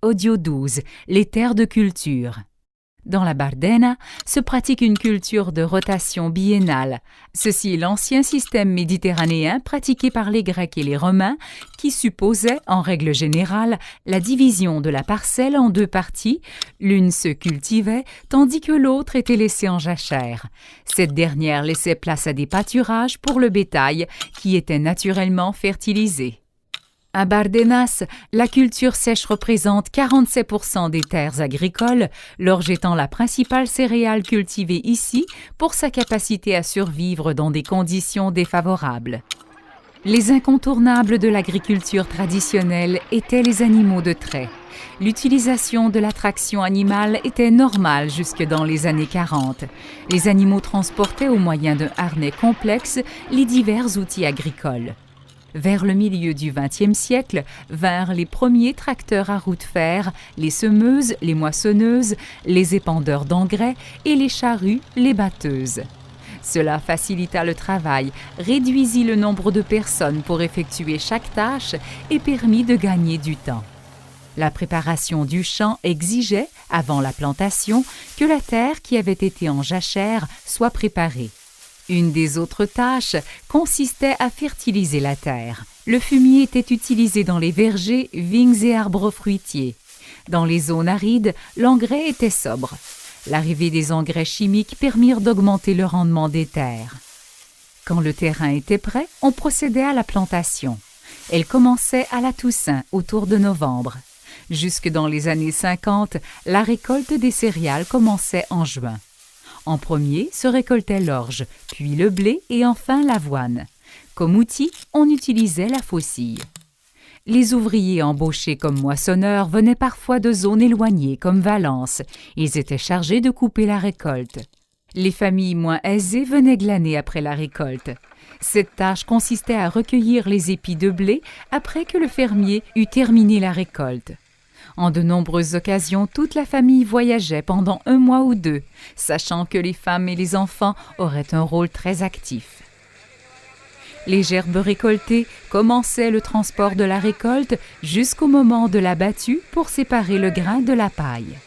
Audio 12, les terres de culture. Dans la Bardena se pratique une culture de rotation biennale. Ceci est l'ancien système méditerranéen pratiqué par les Grecs et les Romains qui supposait, en règle générale, la division de la parcelle en deux parties. L'une se cultivait tandis que l'autre était laissée en jachère. Cette dernière laissait place à des pâturages pour le bétail qui était naturellement fertilisé. À Bardenas, la culture sèche représente 47% des terres agricoles, l'orge étant la principale céréale cultivée ici pour sa capacité à survivre dans des conditions défavorables. Les incontournables de l'agriculture traditionnelle étaient les animaux de trait. L'utilisation de la traction animale était normale jusque dans les années 40. Les animaux transportaient au moyen d'un harnais complexe les divers outils agricoles. Vers le milieu du XXe siècle vinrent les premiers tracteurs à roues de fer, les semeuses, les moissonneuses, les épandeurs d'engrais et les charrues, les batteuses. Cela facilita le travail, réduisit le nombre de personnes pour effectuer chaque tâche et permit de gagner du temps. La préparation du champ exigeait, avant la plantation, que la terre qui avait été en jachère soit préparée. Une des autres tâches consistait à fertiliser la terre. Le fumier était utilisé dans les vergers, vignes et arbres fruitiers. Dans les zones arides, l'engrais était sobre. L'arrivée des engrais chimiques permirent d'augmenter le rendement des terres. Quand le terrain était prêt, on procédait à la plantation. Elle commençait à la Toussaint, autour de novembre. Jusque dans les années 50, la récolte des céréales commençait en juin. En premier se récoltait l'orge, puis le blé et enfin l'avoine. Comme outil, on utilisait la faucille. Les ouvriers embauchés comme moissonneurs venaient parfois de zones éloignées comme Valence. Ils étaient chargés de couper la récolte. Les familles moins aisées venaient glaner après la récolte. Cette tâche consistait à recueillir les épis de blé après que le fermier eut terminé la récolte. En de nombreuses occasions, toute la famille voyageait pendant 1 mois ou 2, sachant que les femmes et les enfants auraient un rôle très actif. Les gerbes récoltées commençaient le transport de la récolte jusqu'au moment de la battue pour séparer le grain de la paille.